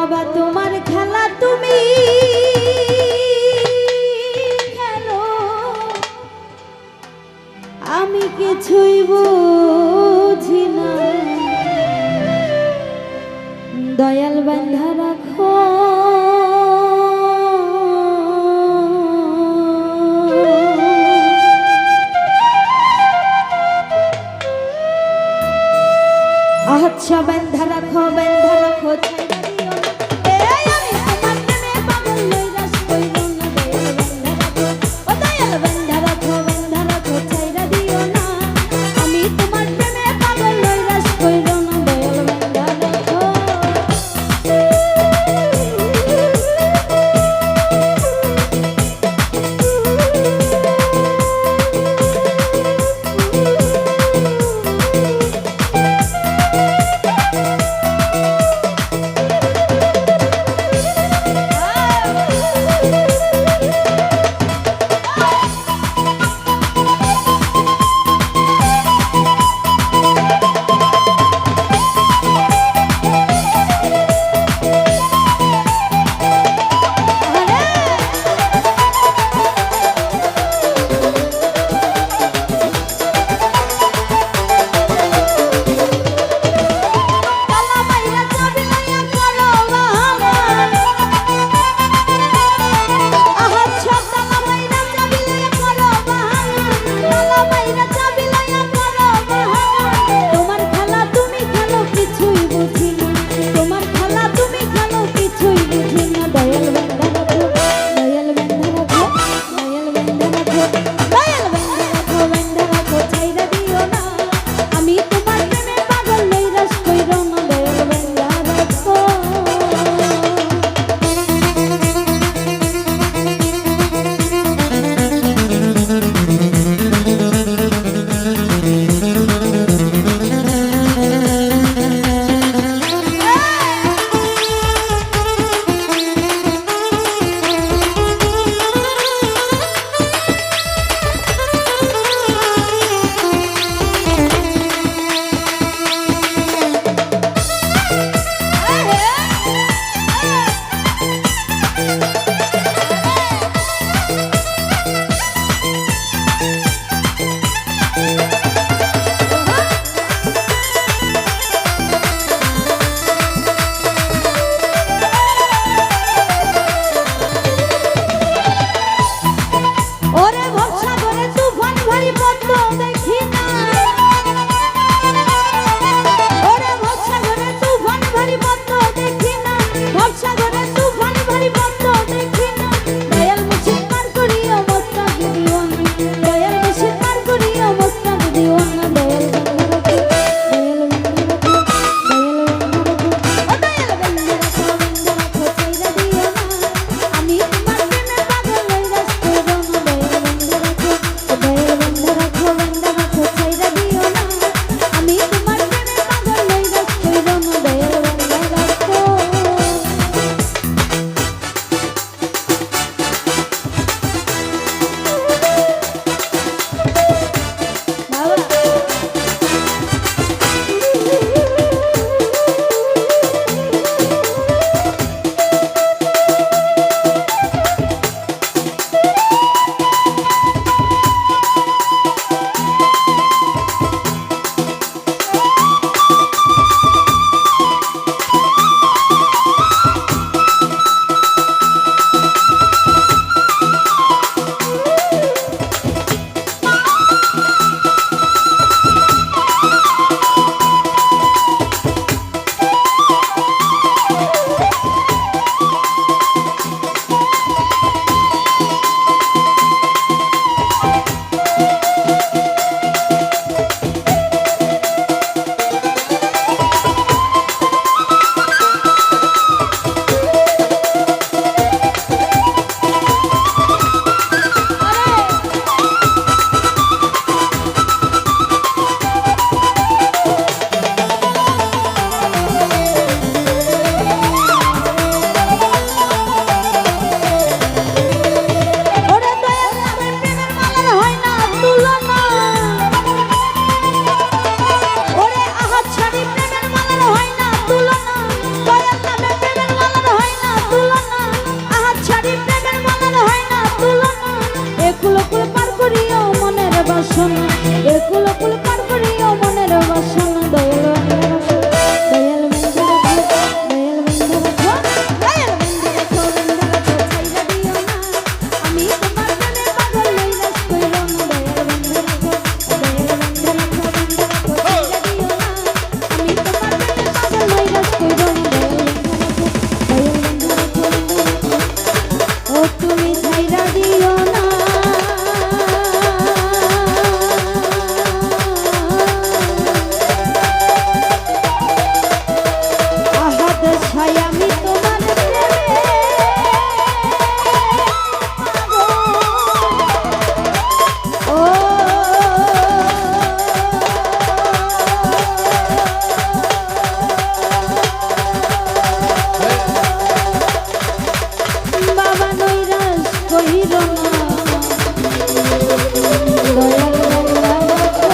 বাবা তোমার খেলা তুমি খেলো, আমি কিছুই বুঝি না। দয়াল বান্ধা রাখো আচ্ছা, বান্ধা রাখো ছাইড়া দিও না। এই আমি তোমার প্রেমে পাগল লইরাস কইরো না। দয়াল বান্ধা রাখো ছাইড়া দিও না। আমি তোমার প্রেমে পাগল লইরাস কইরো না। দয়াল বান্ধা রাখো। বাসনা একুল কুল পার করিও মনের বাসনা দয়াল দয়াল বন্ধু রাখো দয়াল বন্ধু রাখো দয়াল বন্ধু রাখো ছাইরা দিও না আমি তোমার প্রেমে পাগল নৈরাশ কইরো না দয়াল বন্ধু রাখো দয়াল বন্ধু রাখো ছাইরা দিও না আমি তোমার প্রেমে পাগল নৈরাশ কইরো না দয়াল বন্ধু রাখো ও তুমি ছাইরা দিও না আহাদ ছাই আমি তোমার প্রেমে ও বাবা নৈরাশ কইরো না দয়াল বন্ধু রাখো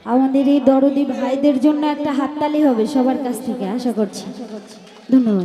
আমাদের এই দরদি ভাইদের জন্য একটা হাততালি হবে সবার কাছ থেকে আশা করছি। ধন্যবাদ।